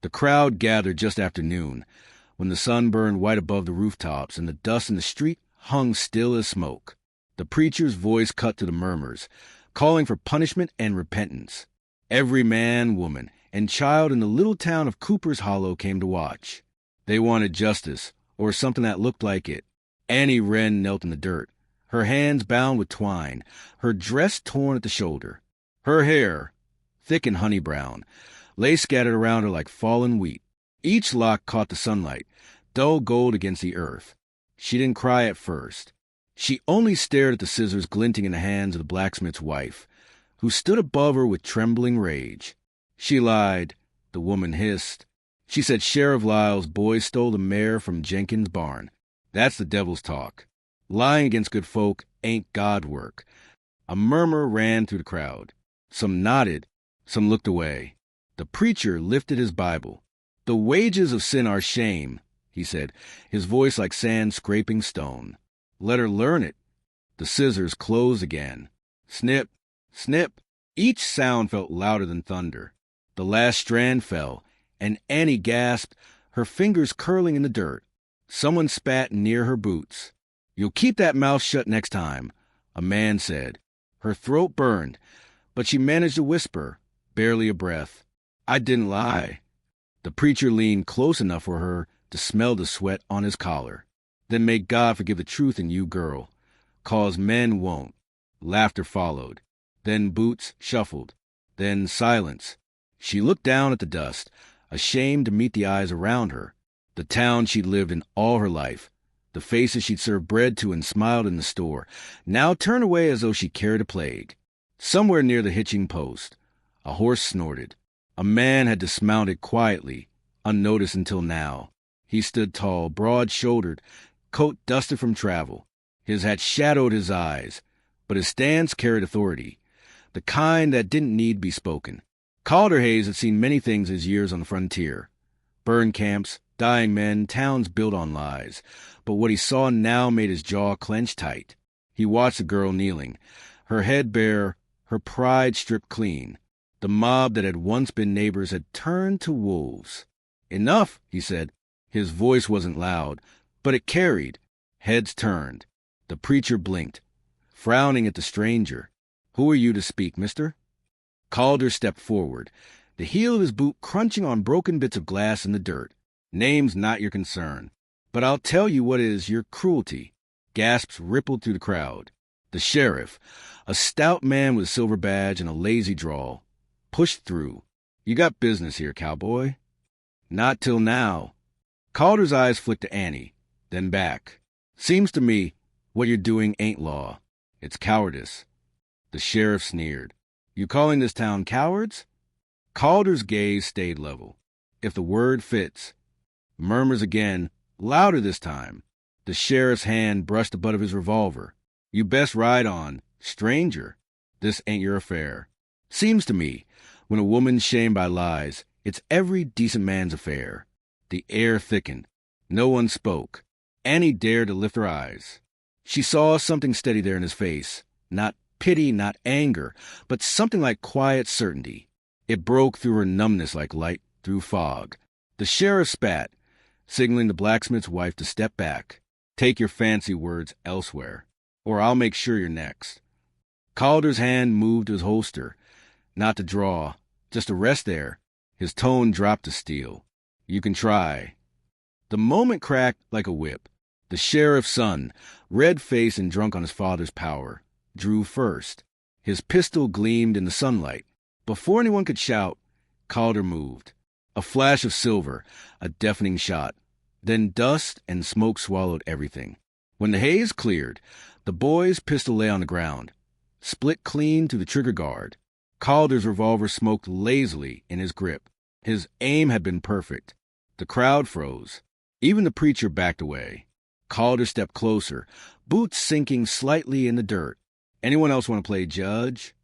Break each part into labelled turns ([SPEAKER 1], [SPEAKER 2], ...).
[SPEAKER 1] The crowd gathered just after noon, when the sun burned white above the rooftops and the dust in the street hung still as smoke. The preacher's voice cut to the murmurs, calling for punishment and repentance. Every man, woman, and child in the little town of Cooper's Hollow came to watch. They wanted justice, or something that looked like it. Annie Wren knelt in the dirt, her hands bound with twine, her dress torn at the shoulder. Her hair, thick and honey brown, lay scattered around her like fallen wheat. Each lock caught the sunlight, dull gold against the earth. She didn't cry at first. She only stared at the scissors glinting in the hands of the blacksmith's wife, who stood above her with trembling rage. She lied, the woman hissed. She said Sheriff Lyle's boy stole the mare from Jenkins' barn. That's the devil's talk. Lying against good folk ain't God work. A murmur ran through the crowd. Some nodded, some looked away. The preacher lifted his Bible. "The wages of sin are shame," he said, his voice like sand scraping stone. "Let her learn it." The scissors closed again. Snip, snip. Each sound felt louder than thunder. The last strand fell, and Annie gasped, her fingers curling in the dirt. Someone spat near her boots. "You'll keep that mouth shut next time," a man said. Her throat burned, but she managed to whisper, barely a breath, "I didn't lie." The preacher leaned close enough for her to smell the sweat on his collar. "Then may God forgive the truth in you, girl, 'cause men won't." Laughter followed. Then boots shuffled. Then silence. She looked down at the dust, ashamed to meet the eyes around her. The town she'd lived in all her life, the faces she'd served bread to and smiled in the store, now turned away as though she carried a plague. Somewhere near the hitching post, a horse snorted. A man had dismounted quietly, unnoticed until now. He stood tall, broad-shouldered, coat dusted from travel. His hat shadowed his eyes, but his stance carried authority, the kind that didn't need to be spoken. Calder Hayes had seen many things his years on the frontier. Burn camps, dying men, towns built on lies. But what he saw now made his jaw clench tight. He watched the girl kneeling, her head bare, her pride stripped clean. The mob that had once been neighbors had turned to wolves. "Enough," he said. His voice wasn't loud, but it carried. Heads turned. The preacher blinked, frowning at the stranger. "Who are you to speak, mister?" Calder stepped forward, the heel of his boot crunching on broken bits of glass in the dirt. "Name's not your concern, but I'll tell you what is your cruelty." Gasps rippled through the crowd. The sheriff, a stout man with a silver badge and a lazy drawl, pushed through. "You got business here, cowboy?" "Not till now." Calder's eyes flicked to Annie, then back. "Seems to me what you're doing ain't law. It's cowardice." The sheriff sneered. "You calling this town cowards?" Calder's gaze stayed level. "If the word fits." Murmurs again, louder this time. The sheriff's hand brushed the butt of his revolver. "You best ride on, stranger. This ain't your affair. Seems to me, when a woman's shamed by lies, it's every decent man's affair." The air thickened. No one spoke. Annie dared to lift her eyes. She saw something steady there in his face. Not pity, not anger, but something like quiet certainty. It broke through her numbness like light through fog. The sheriff spat, signaling the blacksmith's wife to step back. "Take your fancy words elsewhere, or I'll make sure you're next." Calder's hand moved to his holster, not to draw, just to rest there. His tone dropped to steel. "You can try." The moment cracked like a whip. The sheriff's son, red-faced and drunk on his father's power, drew first. His pistol gleamed in the sunlight. Before anyone could shout, Calder moved. A flash of silver, a deafening shot. Then dust and smoke swallowed everything. When the haze cleared, the boy's pistol lay on the ground, split clean to the trigger guard. Calder's revolver smoked lazily in his grip. His aim had been perfect. The crowd froze. Even the preacher backed away. Calder stepped closer, boots sinking slightly in the dirt. "Anyone else want to play judge?"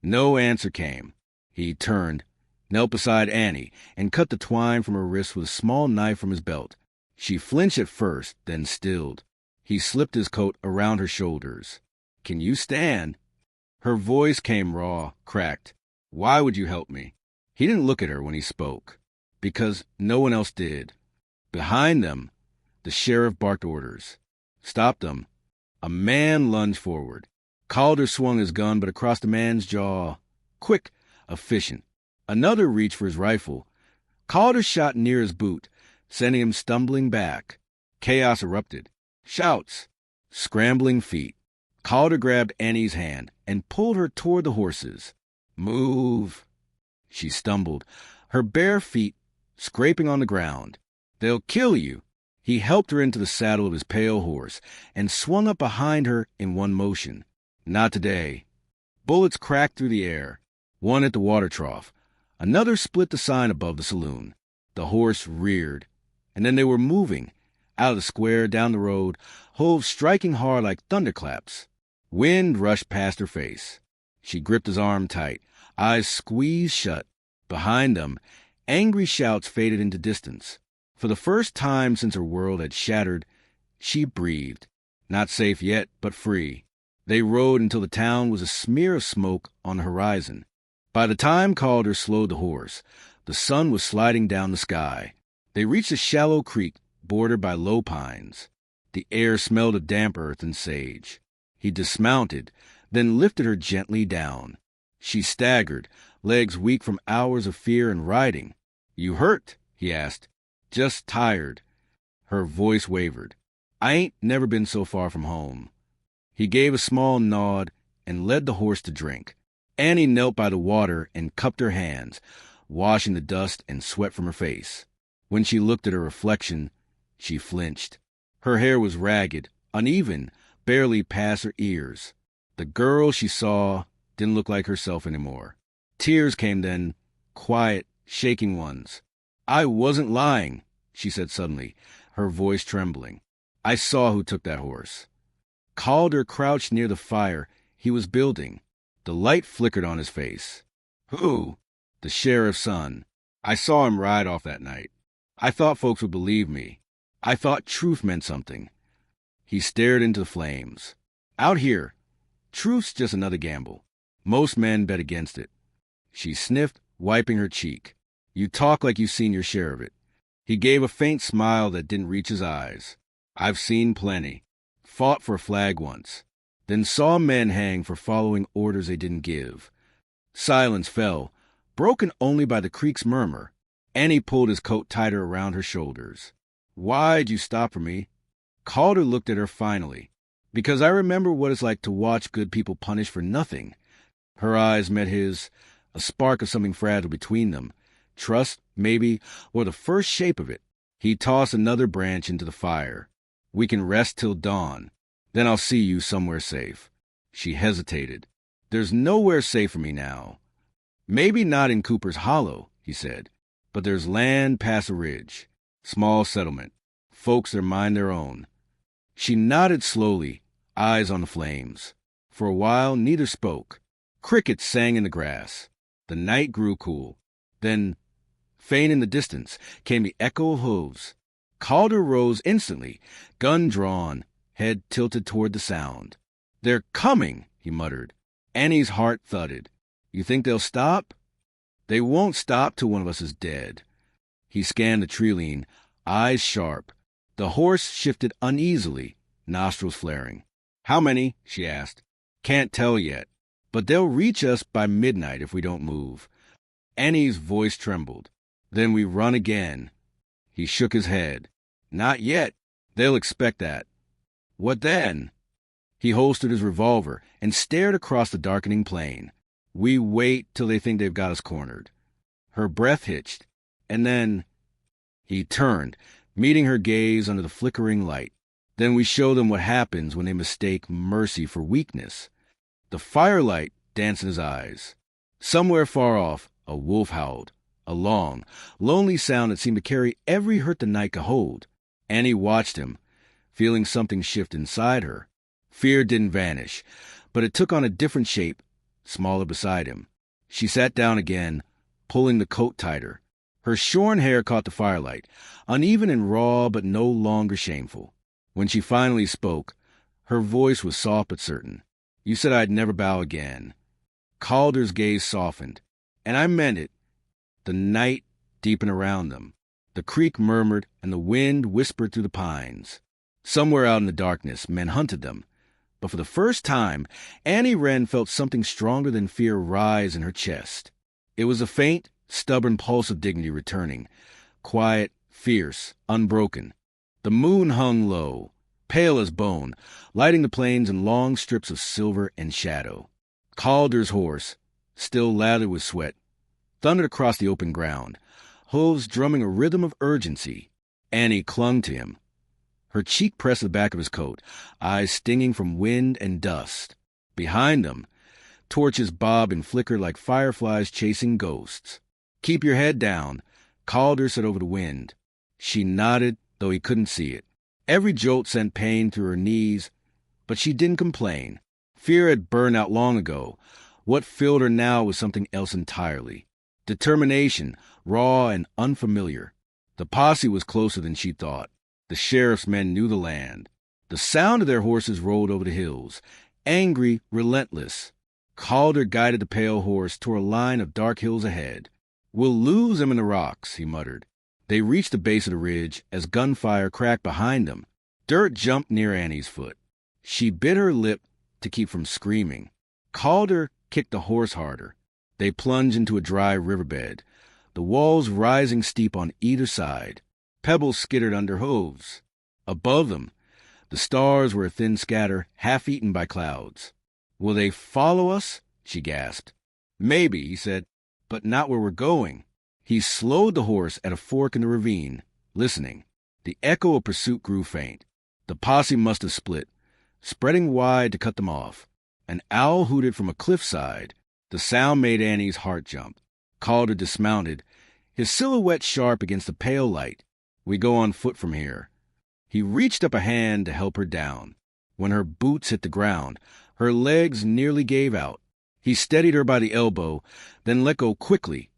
[SPEAKER 1] No answer came. He turned, knelt beside Annie, and cut the twine from her wrist with a small knife from his belt. She flinched at first, then stilled. He slipped his coat around her shoulders. "Can you stand?" Her voice came raw, cracked. "Why would you help me?" He didn't look at her when he spoke. because no one else did. Behind them, the sheriff barked orders. Stopped them. A man lunged forward. Calder swung his gun, but across the man's jaw. Quick, efficient. Another reached for his rifle. Calder shot near his boot, sending him stumbling back. Chaos erupted. Shouts. Scrambling feet. Calder grabbed Annie's hand and pulled her toward the horses. Move. She stumbled, her bare feet scraping on the ground. They'll kill you. He helped her into the saddle of his pale horse and swung up behind her in one motion. Not today. Bullets cracked through the air. One at the water trough. Another split the sign above the saloon. The horse reared. And then they were moving. Out of the square, down the road, hooves striking hard like thunderclaps. Wind rushed past her face. She gripped his arm tight, eyes squeezed shut. Behind them, angry shouts faded into distance. For the first time since her world had shattered, she breathed. Not safe yet, but free. They rode until the town was a smear of smoke on the horizon. By the time Calder slowed the horse, the sun was sliding down the sky. They reached a shallow creek bordered by low pines. The air smelled of damp earth and sage. He dismounted, then lifted her gently down. She staggered, legs weak from hours of fear and riding. "You hurt?" he asked. "Just tired." Her voice wavered. "I ain't never been so far from home." He gave a small nod and led the horse to drink. Annie knelt by the water and cupped her hands, washing the dust and sweat from her face. When she looked at her reflection, she flinched. Her hair was ragged, uneven, barely past her ears. The girl she saw didn't look like herself anymore. Tears came then, quiet, shaking ones. "I wasn't lying," she said suddenly, her voice trembling. "I saw who took that horse." Calder crouched near the fire he was building. The light flickered on his face. "Who?" "The sheriff's son. I saw him ride off that night. I thought folks would believe me. I thought truth meant something." He stared into the flames. "Out here, truth's just another gamble. Most men bet against it." She sniffed, wiping her cheek. "You talk like you've seen your share of it." He gave a faint smile that didn't reach his eyes. "I've seen plenty. Fought for a flag once. Then saw men hang for following orders they didn't give." Silence fell, broken only by the creek's murmur. Annie pulled his coat tighter around her shoulders. "Why'd you stop for me?" Calder looked at her finally. "Because I remember what it's like to watch good people punished for nothing." Her eyes met his, a spark of something fragile between them. Trust, maybe, or the first shape of it. He tossed another branch into the fire. "We can rest till dawn. Then I'll see you somewhere safe." She hesitated. "There's nowhere safe for me now." "Maybe not in Cooper's Hollow," he said. "But there's land past a ridge. Small settlement. Folks that mind their own." She nodded slowly, eyes on the flames. For a while, neither spoke. Crickets sang in the grass. The night grew cool. Then, faint in the distance, came the echo of hooves. Calder rose instantly, gun drawn, head tilted toward the sound. "They're coming," he muttered. Annie's heart thudded. "You think they'll stop?" "They won't stop till one of us is dead." He scanned the tree-line, eyes sharp. The horse shifted uneasily, nostrils flaring. "How many?" she asked. "Can't tell yet. But they'll reach us by midnight if we don't move." Annie's voice trembled. "Then we run again." He shook his head. "Not yet. They'll expect that." "What then?" He holstered his revolver and stared across the darkening plain. "We wait till they think they've got us cornered." Her breath hitched. And then he turned, meeting her gaze under the flickering light. "Then we show them what happens when they mistake mercy for weakness." The firelight danced in his eyes. Somewhere far off, a wolf howled, a long, lonely sound that seemed to carry every hurt the night could hold. Annie watched him, feeling something shift inside her. Fear didn't vanish, but it took on a different shape, smaller beside him. She sat down again, pulling the coat tighter. Her shorn hair caught the firelight, uneven and raw but no longer shameful. When she finally spoke, her voice was soft but certain. "You said I'd never bow again." Calder's gaze softened. "And I meant it. The night deep and around them. The creek murmured, and the wind whispered through the pines. Somewhere out in the darkness, men hunted them. But for the first time, Annie Wren felt something stronger than fear rise in her chest. It was a faint, stubborn pulse of dignity returning, quiet, fierce, unbroken. The moon hung low, pale as bone, lighting the plains in long strips of silver and shadow. Calder's horse, still lathered with sweat, thundered across the open ground, hooves drumming a rhythm of urgency. Annie clung to him, her cheek pressed to the back of his coat, eyes stinging from wind and dust. Behind them, torches bobbed and flickered like fireflies chasing ghosts. "Keep your head down," Calder said over the wind. She nodded, though he couldn't see it. Every jolt sent pain through her knees, but she didn't complain. Fear had burned out long ago. What filled her now was something else entirely. Determination, raw and unfamiliar. The posse was closer than she thought. The sheriff's men knew the land. The sound of their horses rolled over the hills, angry, relentless. Calder guided the pale horse toward a line of dark hills ahead. "We'll lose them in the rocks," he muttered. They reached the base of the ridge as gunfire cracked behind them. Dirt jumped near Annie's foot. She bit her lip to keep from screaming. Calder kicked the horse harder. They plunged into a dry riverbed, the walls rising steep on either side. Pebbles skittered under hooves. Above them, the stars were a thin scatter, half-eaten by clouds. "Will they follow us?" she gasped. "Maybe," he said, "but not where we're going." He slowed the horse at a fork in the ravine, listening. The echo of pursuit grew faint. The posse must have split, spreading wide to cut them off. An owl hooted from a cliffside. The sound made Annie's heart jump. Calder dismounted, his silhouette sharp against the pale light. "We go on foot from here." He reached up a hand to help her down. When her boots hit the ground, her legs nearly gave out. He steadied her by the elbow, then let go quickly,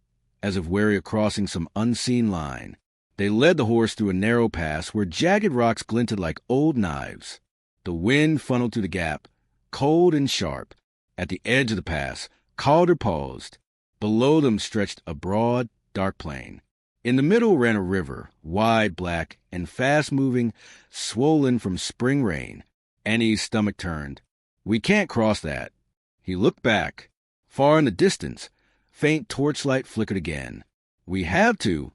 [SPEAKER 1] as if wary of crossing some unseen line. They led the horse through a narrow pass where jagged rocks glinted like old knives. The wind funneled through the gap, cold and sharp. At the edge of the pass, Calder paused. Below them stretched a broad, dark plain. In the middle ran a river, wide, black, and fast-moving, swollen from spring rain. Annie's stomach turned. "We can't cross that." He looked back. Far in the distance, faint torchlight flickered again. "We have to."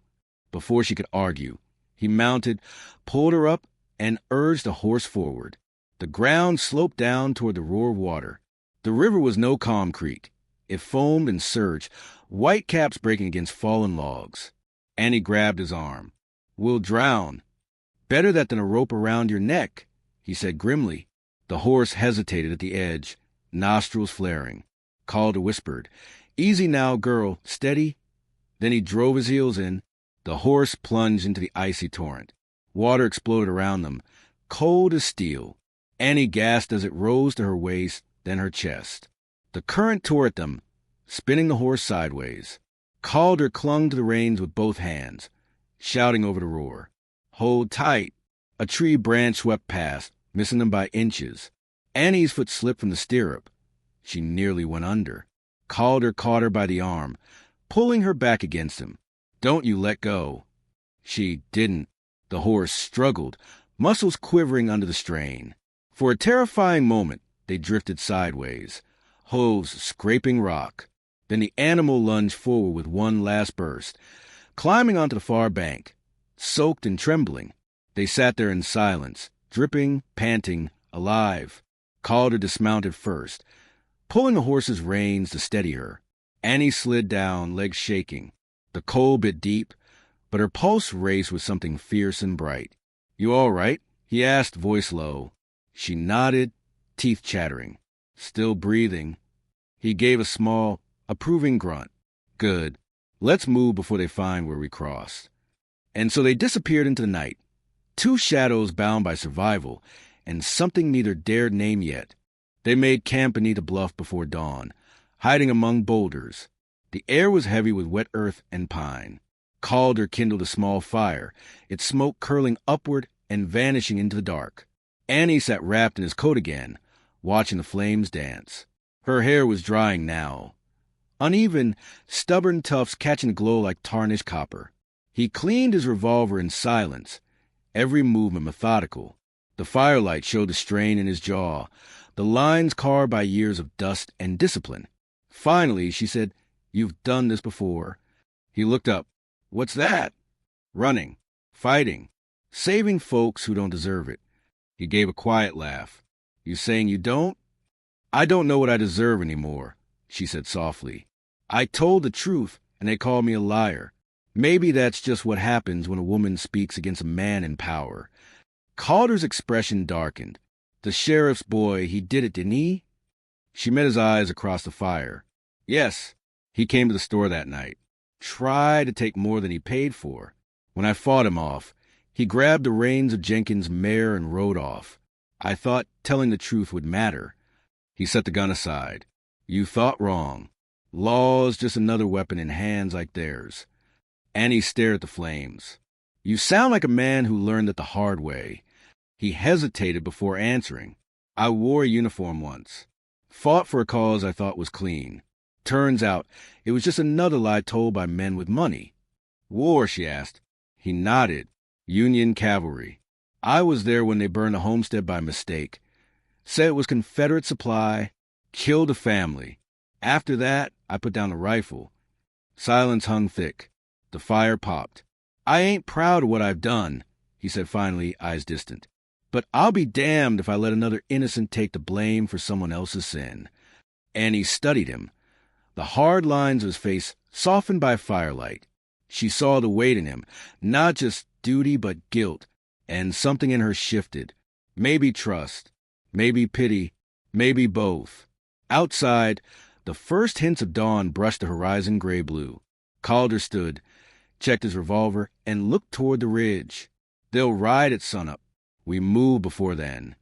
[SPEAKER 1] Before she could argue, he mounted, pulled her up, and urged the horse forward. The ground sloped down toward the roar of water. The river was no calm creek. It foamed and surged, white caps breaking against fallen logs. Annie grabbed his arm. "We'll drown." "Better that than a rope around your neck," he said grimly. The horse hesitated at the edge, nostrils flaring. Calder whispered, "Easy now, girl, steady." Then he drove his heels in. The horse plunged into the icy torrent. Water exploded around them, cold as steel. Annie gasped as it rose to her waist, then her chest. The current tore at them, spinning the horse sideways. Calder clung to the reins with both hands, shouting over the roar. "Hold tight." A tree branch swept past, missing them by inches. Annie's foot slipped from the stirrup. She nearly went under. Calder caught her by the arm, pulling her back against him. "Don't you let go." She didn't. The horse struggled, muscles quivering under the strain. For a terrifying moment, they drifted sideways, hooves scraping rock. Then the animal lunged forward with one last burst, climbing onto the far bank. Soaked and trembling, they sat there in silence, dripping, panting, alive. Calder dismounted first, pulling the horse's reins to steady her. Annie slid down, legs shaking. The cold bit deep, but her pulse raced with something fierce and bright. "You all right?" he asked, voice low. She nodded, teeth chattering. Still breathing. He gave a small, approving grunt. "Good. Let's move before they find where we crossed." And so they disappeared into the night. Two shadows bound by survival, and something neither dared name yet. They made camp beneath a bluff before dawn, hiding among boulders. The air was heavy with wet earth and pine. Calder kindled a small fire, its smoke curling upward and vanishing into the dark. Annie sat wrapped in his coat again, watching the flames dance. Her hair was drying now, uneven, stubborn tufts catching the glow like tarnished copper. He cleaned his revolver in silence, every movement methodical. The firelight showed the strain in his jaw, the lines carved by years of dust and discipline. Finally, she said, "You've done this before." He looked up. "What's that?" "Running, fighting, saving folks who don't deserve it." He gave a quiet laugh. "You saying you don't?" "I don't know what I deserve anymore," she said softly. "I told the truth, and they called me a liar. Maybe that's just what happens when a woman speaks against a man in power." Calder's expression darkened. "The sheriff's boy, he did it, didn't he?" She met his eyes across the fire. "Yes, he came to the store that night. Tried to take more than he paid for. When I fought him off, he grabbed the reins of Jenkins' mare and rode off. I thought telling the truth would matter." He set the gun aside. "You thought wrong. Law's just another weapon in hands like theirs." Annie stared at the flames. "You sound like a man who learned it the hard way." He hesitated before answering. "I wore a uniform once. Fought for a cause I thought was clean. Turns out it was just another lie told by men with money." "War?" she asked. He nodded. "Union cavalry. I was there when they burned the homestead by mistake. Said it was Confederate supply. Killed a family. After that, I put down the rifle." Silence hung thick. The fire popped. "I ain't proud of what I've done," he said finally, eyes distant. "But I'll be damned if I let another innocent take the blame for someone else's sin." Annie studied him. The hard lines of his face softened by firelight. She saw the weight in him, not just duty but guilt, and something in her shifted. Maybe trust, maybe pity, maybe both. Outside, the first hints of dawn brushed the horizon gray-blue. Calder stood, checked his revolver, and looked toward the ridge. "They'll ride at sunup. We move before then."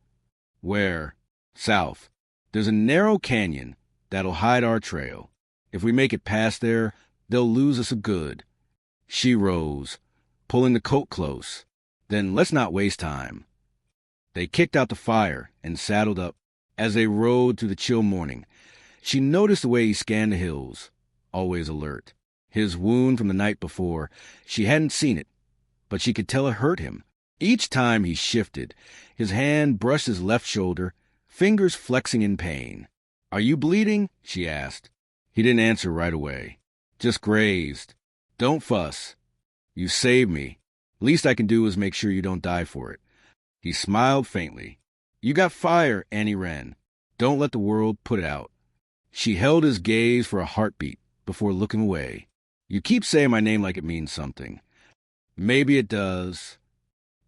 [SPEAKER 1] "Where?" "South. There's a narrow canyon that'll hide our trail. If we make it past there, they'll lose us a good." She rose, pulling the coat close. "Then let's not waste time." They kicked out the fire and saddled up. As they rode through the chill morning, she noticed the way he scanned the hills, always alert. His wound from the night before, she hadn't seen it, but she could tell it hurt him. Each time he shifted, his hand brushed his left shoulder, fingers flexing in pain. "Are you bleeding?" she asked. He didn't answer right away. "Just grazed. Don't fuss. You saved me. Least I can do is make sure you don't die for it." He smiled faintly. "You got fire, Annie Wren. Don't let the world put it out." She held his gaze for a heartbeat before looking away. "You keep saying my name like it means something." "Maybe it does."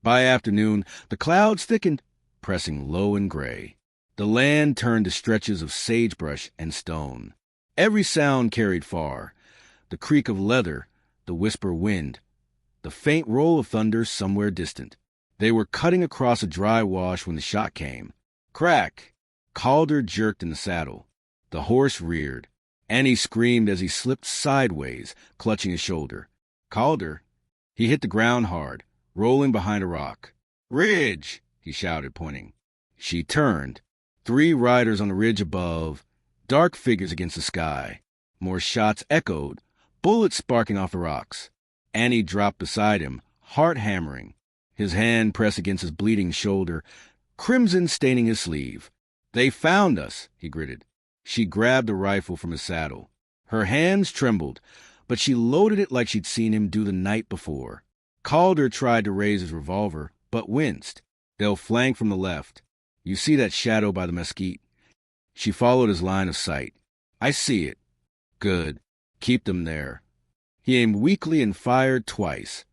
[SPEAKER 1] By afternoon, the clouds thickened, pressing low and gray. The land turned to stretches of sagebrush and stone. Every sound carried far. The creak of leather, the whisper wind, the faint roll of thunder somewhere distant. They were cutting across a dry wash when the shot came. Crack! Calder jerked in the saddle. The horse reared. Annie screamed as he slipped sideways, clutching his shoulder. "Calder!" He hit the ground hard, rolling behind a rock. "Ridge!" he shouted, pointing. She turned. 3 riders on the ridge above, dark figures against the sky. More shots echoed, bullets sparking off the rocks. Annie dropped beside him, heart hammering. His hand pressed against his bleeding shoulder, crimson staining his sleeve. "They found us," he gritted. She grabbed the rifle from his saddle. Her hands trembled, but she loaded it like she'd seen him do the night before. Calder tried to raise his revolver, but winced. "They'll flank from the left. You see that shadow by the mesquite?" She followed his line of sight. "I see it." "Good. Keep them there." He aimed weakly and fired twice.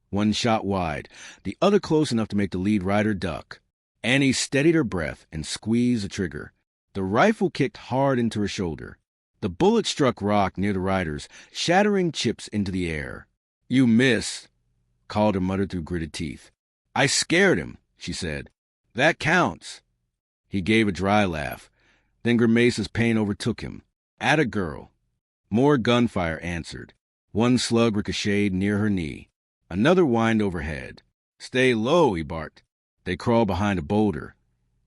[SPEAKER 1] One shot wide, the other close enough to make the lead rider duck. Annie steadied her breath and squeezed the trigger. The rifle kicked hard into her shoulder. The bullet struck rock near the riders, shattering chips into the air. "You miss," Calder muttered through gritted teeth. "I scared him," she said. "That counts." He gave a dry laugh. Then Grimace's pain overtook him. "Atta girl." More gunfire answered. One slug ricocheted near her knee. Another whined overhead. "Stay low," he barked. They crawled behind a boulder.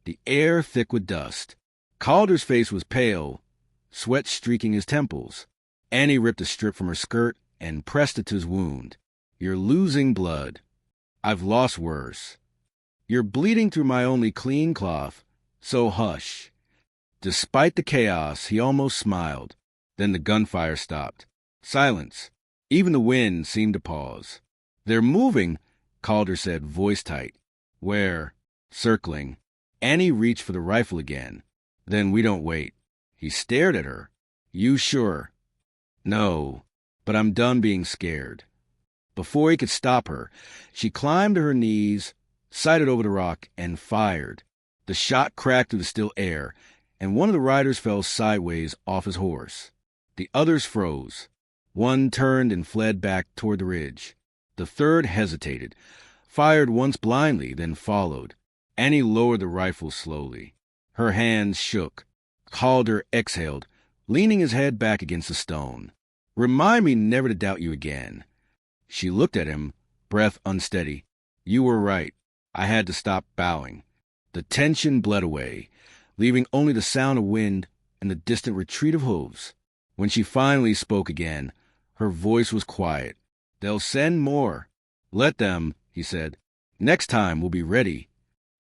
[SPEAKER 1] The air thick with dust. Calder's face was pale, sweat streaking his temples. Annie ripped a strip from her skirt and pressed it to his wound. You're losing blood. I've lost worse. You're bleeding through my only clean cloth, so hush." Despite the chaos, he almost smiled. Then the gunfire stopped. Silence. Even the wind seemed to pause. "They're moving," Calder said, voice tight. "Where?" "Circling." Annie reached for the rifle again. "Then we don't wait." He stared at her. "You sure?" "No, but I'm done being scared." Before he could stop her, she climbed to her knees, sighted over the rock, and fired. The shot cracked through the still air, and one of the riders fell sideways off his horse. The others froze. One turned and fled back toward the ridge. The third hesitated, fired once blindly, then followed. Annie lowered the rifle slowly. Her hands shook. Calder exhaled, leaning his head back against the stone. "Remind me never to doubt you again." She looked at him, breath unsteady. "You were right. I had to stop bowing." The tension bled away, leaving only the sound of wind and the distant retreat of hooves. When she finally spoke again, her voice was quiet. "They'll send more." "Let them," he said. "Next time we'll be ready."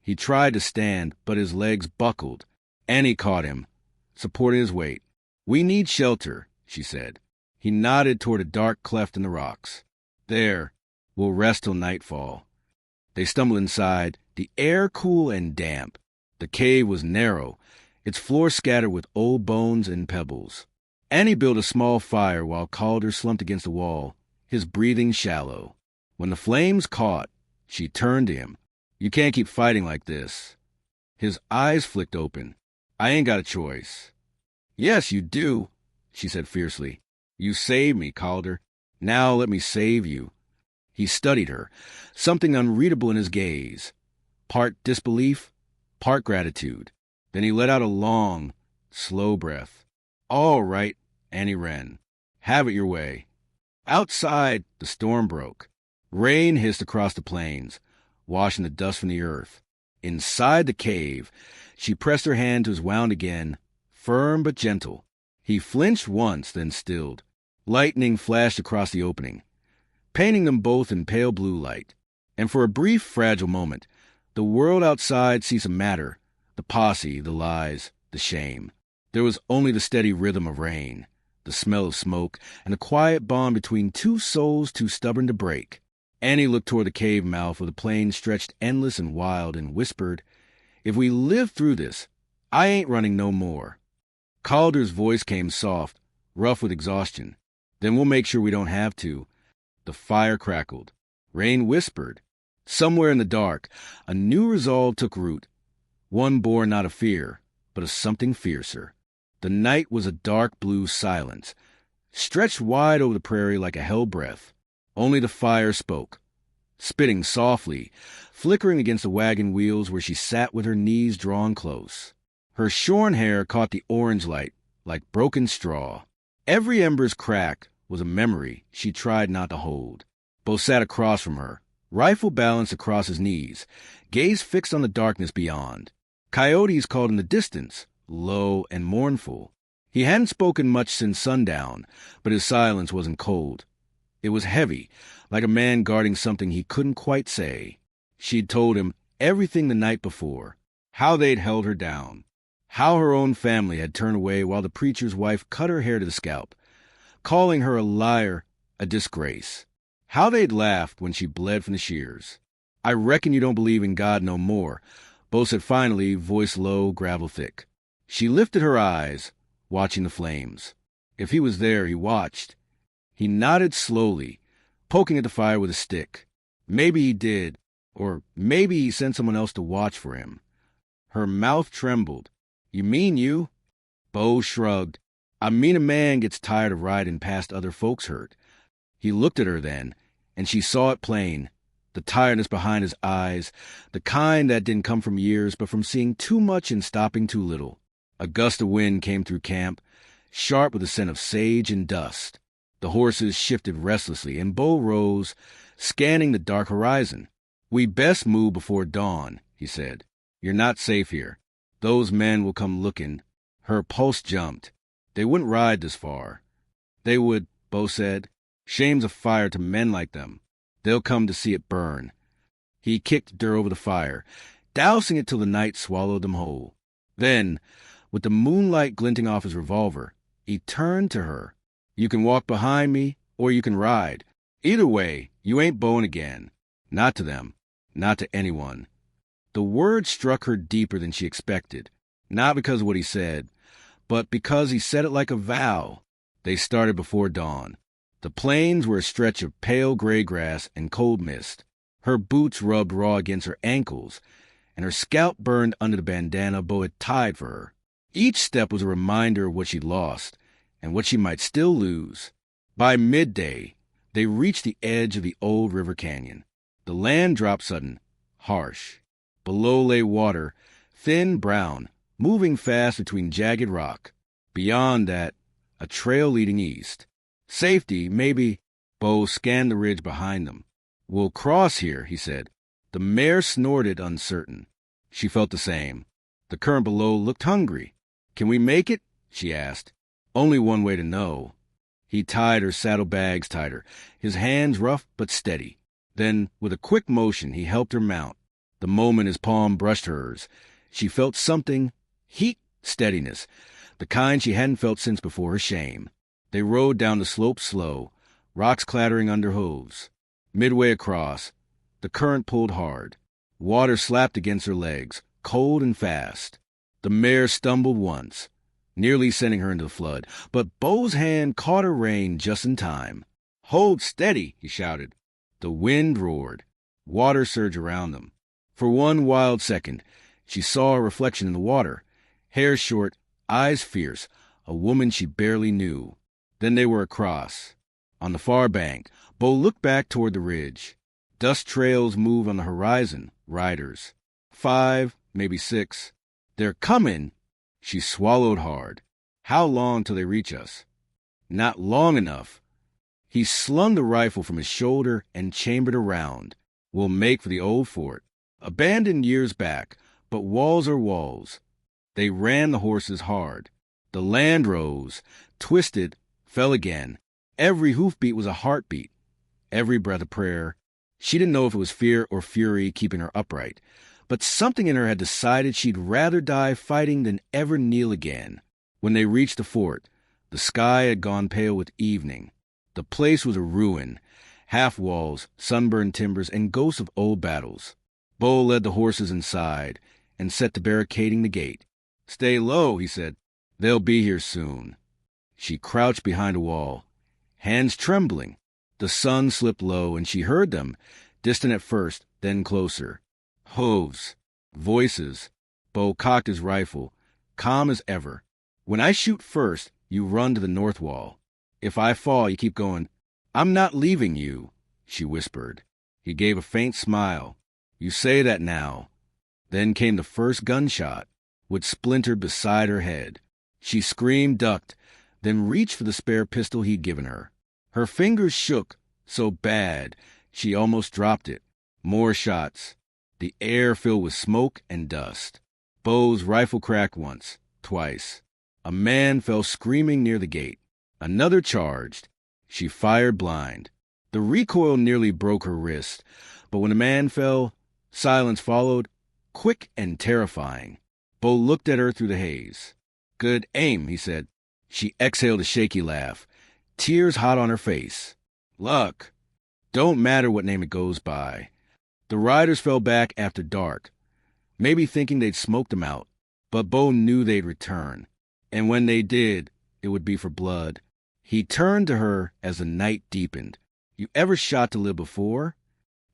[SPEAKER 1] He tried to stand, but his legs buckled. Annie caught him, supporting his weight. "We need shelter," she said. He nodded toward a dark cleft in the rocks. "There. We'll rest till nightfall." They stumbled inside, the air cool and damp. The cave was narrow, its floor scattered with old bones and pebbles. Annie built a small fire while Calder slumped against the wall, his breathing shallow. When the flames caught, she turned to him. "You can't keep fighting like this." His eyes flicked open. "I ain't got a choice." "Yes, you do," she said fiercely. "You saved me, Calder. Now let me save you." He studied her, something unreadable in his gaze. Part disbelief, part gratitude. Then he let out a long, slow breath. "All right," Annie Wren. "Have it your way." Outside, the storm broke. Rain hissed across the plains, washing the dust from the earth. Inside the cave, she pressed her hand to his wound again, firm but gentle. He flinched once, then stilled. Lightning flashed across the opening, painting them both in pale blue light. And for a brief, fragile moment, the world outside ceased to matter, the posse, the lies, the shame. There was only the steady rhythm of rain, the smell of smoke, and the quiet bond between two souls too stubborn to break. Annie looked toward the cave mouth where the plain stretched endless and wild and whispered, "If we live through this, I ain't running no more." Calder's voice came soft, rough with exhaustion. "Then we'll make sure we don't have to." The fire crackled. Rain whispered. Somewhere in the dark, a new resolve took root, one born not of fear, but of something fiercer. The night was a dark blue silence, stretched wide over the prairie like a hell breath. Only the fire spoke, spitting softly, flickering against the wagon wheels where she sat with her knees drawn close. Her shorn hair caught the orange light like broken straw. Every ember's crack was a memory she tried not to hold. Bo sat across from her, rifle balanced across his knees, gaze fixed on the darkness beyond. Coyotes called in the distance, low and mournful. He hadn't spoken much since sundown, but his silence wasn't cold. It was heavy, like a man guarding something he couldn't quite say. She'd told him everything the night before, how they'd held her down, how her own family had turned away while the preacher's wife cut her hair to the scalp, calling her a liar, a disgrace, how they'd laughed when she bled from the shears. "I reckon you don't believe in God no more," Bo said finally, voice low, gravel thick. She lifted her eyes, watching the flames. If he was there, he watched. He nodded slowly, poking at the fire with a stick. Maybe he did, or maybe he sent someone else to watch for him. Her mouth trembled. "You mean you?" Bo shrugged. "I mean a man gets tired of riding past other folks hurt." He looked at her then, and she saw it plain, the tiredness behind his eyes, the kind that didn't come from years but from seeing too much and stopping too little. A gust of wind came through camp, sharp with a scent of sage and dust. The horses shifted restlessly, and Bo rose, scanning the dark horizon. "We best move before dawn," he said. "You're not safe here. Those men will come looking." Her pulse jumped. They wouldn't ride this far. "They would," Bo said. "Shame's a fire to men like them." They'll come to see it burn. He kicked dirt over the fire, dousing it till the night swallowed them whole. Then, with the moonlight glinting off his revolver, he turned to her. You can walk behind me, or you can ride. Either way, you ain't Bowen again. Not to them. Not to anyone. The words struck her deeper than she expected, not because of what he said, but because he said it like a vow. They started before dawn. The plains were a stretch of pale gray grass and cold mist. Her boots rubbed raw against her ankles, and her scalp burned under the bandana Bo had tied for her. Each step was a reminder of what she'd lost, and what she might still lose. By midday, they reached the edge of the old river canyon. The land dropped sudden, harsh. Below lay water, thin brown, moving fast between jagged rock. Beyond that, a trail leading east. Safety, maybe. Bo scanned the ridge behind them. We'll cross here, he said. The mare snorted, uncertain. She felt the same. The current below looked hungry. Can we make it? She asked. Only one way to know. He tied her saddlebags tighter, his hands rough but steady. Then, with a quick motion, he helped her mount. The moment his palm brushed hers, she felt something, heat, steadiness, the kind she hadn't felt since before her shame. They rode down the slope slow, rocks clattering under hooves. Midway across, the current pulled hard. Water slapped against her legs, cold and fast. The mare stumbled once, nearly sending her into the flood, but Bo's hand caught her rein just in time. Hold steady, he shouted. The wind roared. Water surged around them. For one wild second, she saw a reflection in the water. Hair short, eyes fierce, a woman she barely knew. Then they were across. On the far bank, Bo looked back toward the ridge. Dust trails moved on the horizon, riders. 5, maybe 6. They're coming! She swallowed hard. How long till they reach us? Not long enough. He slung the rifle from his shoulder and chambered a round. We'll make for the old fort. Abandoned years back, but walls are walls. They ran the horses hard. The land rose, twisted, fell again. Every hoofbeat was a heartbeat, every breath a prayer. She didn't know if it was fear or fury keeping her upright, but something in her had decided she'd rather die fighting than ever kneel again. When they reached the fort, the sky had gone pale with evening. The place was a ruin, half walls, sunburned timbers, and ghosts of old battles. Bo led the horses inside and set to barricading the gate. Stay low, he said. They'll be here soon. She crouched behind a wall, hands trembling. The sun slipped low, and she heard them, distant at first, then closer. Hooves, voices. Bo cocked his rifle, calm as ever. When I shoot first, you run to the north wall. If I fall, you keep going. I'm not leaving you, she whispered. He gave a faint smile. You say that now. Then came the first gunshot, which splintered beside her head. She screamed, ducked, then reached for the spare pistol he'd given her. Her fingers shook so bad she almost dropped it. More shots. The air filled with smoke and dust. Bo's rifle cracked once, twice. A man fell screaming near the gate. Another charged. She fired blind. The recoil nearly broke her wrist, but when the man fell, silence followed, quick and terrifying. Bo looked at her through the haze. Good aim, he said. She exhaled a shaky laugh, tears hot on her face. Luck. Don't matter what name it goes by. The riders fell back after dark, maybe thinking they'd smoked them out, but Bo knew they'd return, and when they did, it would be for blood. He turned to her as the night deepened. You ever shot to live before?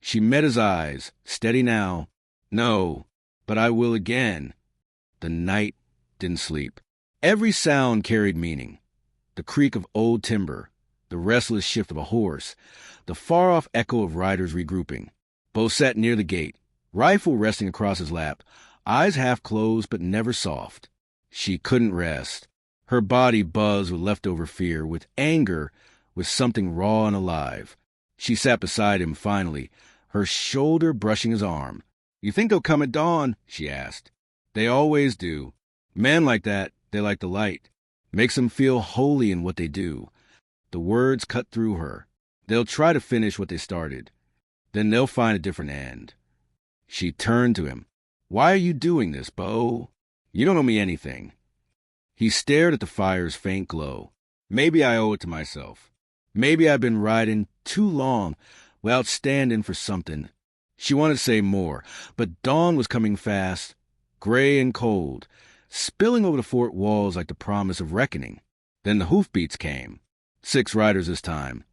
[SPEAKER 1] She met his eyes, steady now. No, but I will again. The night didn't sleep. Every sound carried meaning. The creak of old timber, the restless shift of a horse, the far-off echo of riders regrouping. Bo sat near the gate, rifle resting across his lap, eyes half closed but never soft. She couldn't rest. Her body buzzed with leftover fear, with anger, with something raw and alive. She sat beside him finally, her shoulder brushing his arm. You think they'll come at dawn? She asked. They always do. Men like that, they like the light. Makes them feel holy in what they do. The words cut through her. They'll try to finish what they started. Then they'll find a different end. She turned to him. Why are you doing this, Bo? You don't owe me anything. He stared at the fire's faint glow. Maybe I owe it to myself. Maybe I've been riding too long without standing for something. She wanted to say more, but dawn was coming fast, gray and cold, spilling over the fort walls like the promise of reckoning. Then the hoofbeats came. 6 riders this time,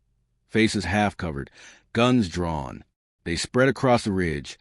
[SPEAKER 1] faces half covered, guns drawn. They spread across the ridge,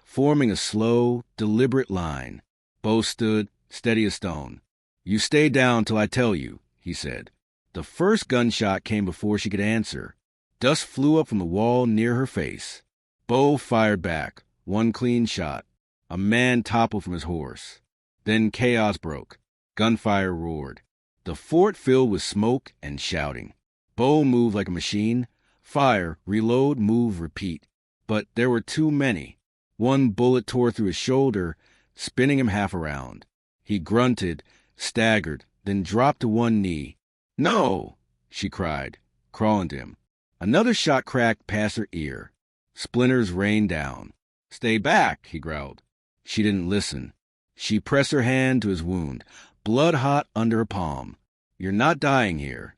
[SPEAKER 1] forming a slow, deliberate line. Bo stood, steady as stone. You stay down till I tell you, he said. The first gunshot came before she could answer. Dust flew up from the wall near her face. Bo fired back, one clean shot. A man toppled from his horse. Then chaos broke. Gunfire roared. The fort filled with smoke and shouting. Bo moved like a machine. Fire, reload, move, repeat. But there were too many. One bullet tore through his shoulder, spinning him half around. He grunted, staggered, then dropped to one knee. No! She cried, crawling to him. Another shot cracked past her ear. Splinters rained down. Stay back, he growled. She didn't listen. She pressed her hand to his wound, blood hot under her palm. You're not dying here.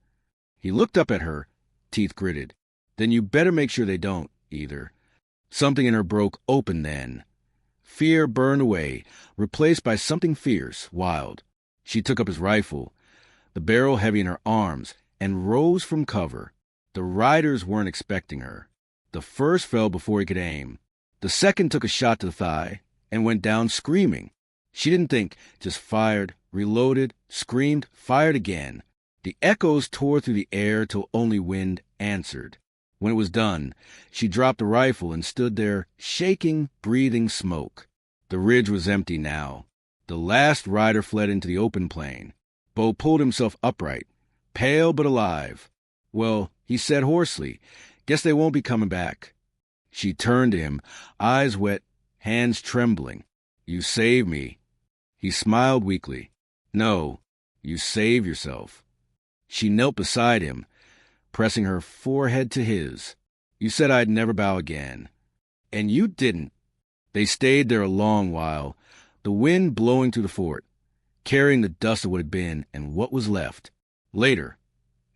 [SPEAKER 1] He looked up at her, teeth gritted. Then you better make sure they don't, either. Something in her broke open then. Fear burned away, replaced by something fierce, wild. She took up his rifle, the barrel heavy in her arms, and rose from cover. The riders weren't expecting her. The first fell before he could aim. The second took a shot to the thigh and went down screaming. She didn't think, just fired, reloaded, screamed, fired again. The echoes tore through the air till only wind answered. When it was done, she dropped the rifle and stood there, shaking, breathing smoke. The ridge was empty now. The last rider fled into the open plain. Bo pulled himself upright, pale but alive. Well, he said hoarsely, guess they won't be coming back. She turned to him, eyes wet, hands trembling. You saved me. He smiled weakly. No, you saved yourself. She knelt beside him, pressing her forehead to his. You said I'd never bow again. And you didn't. They stayed there a long while, the wind blowing through the fort, carrying the dust of what had been and what was left. Later,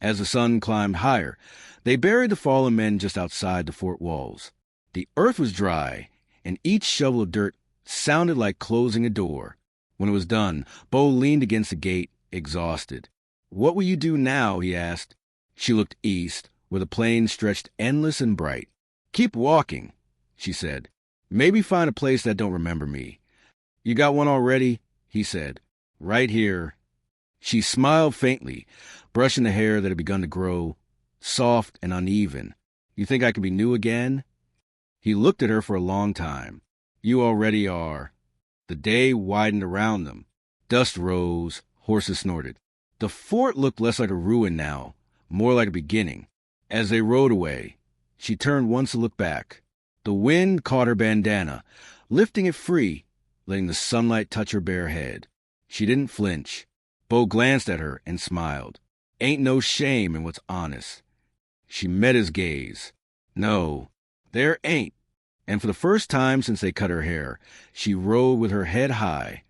[SPEAKER 1] as the sun climbed higher, they buried the fallen men just outside the fort walls. The earth was dry, and each shovel of dirt sounded like closing a door. When it was done, Bo leaned against the gate, exhausted. What will you do now? He asked. She looked east, where the plain stretched endless and bright. Keep walking, she said. Maybe find a place that don't remember me. You got one already? He said. Right here. She smiled faintly, brushing the hair that had begun to grow, soft and uneven. You think I can be new again? He looked at her for a long time. You already are. The day widened around them. Dust rose, horses snorted. The fort looked less like a ruin now, more like a beginning. As they rode away, she turned once to look back. The wind caught her bandana, lifting it free, letting the sunlight touch her bare head. She didn't flinch. Bo glanced at her and smiled. Ain't no shame in what's honest. She met his gaze. No, there ain't. And for the first time since they cut her hair, she rode with her head high,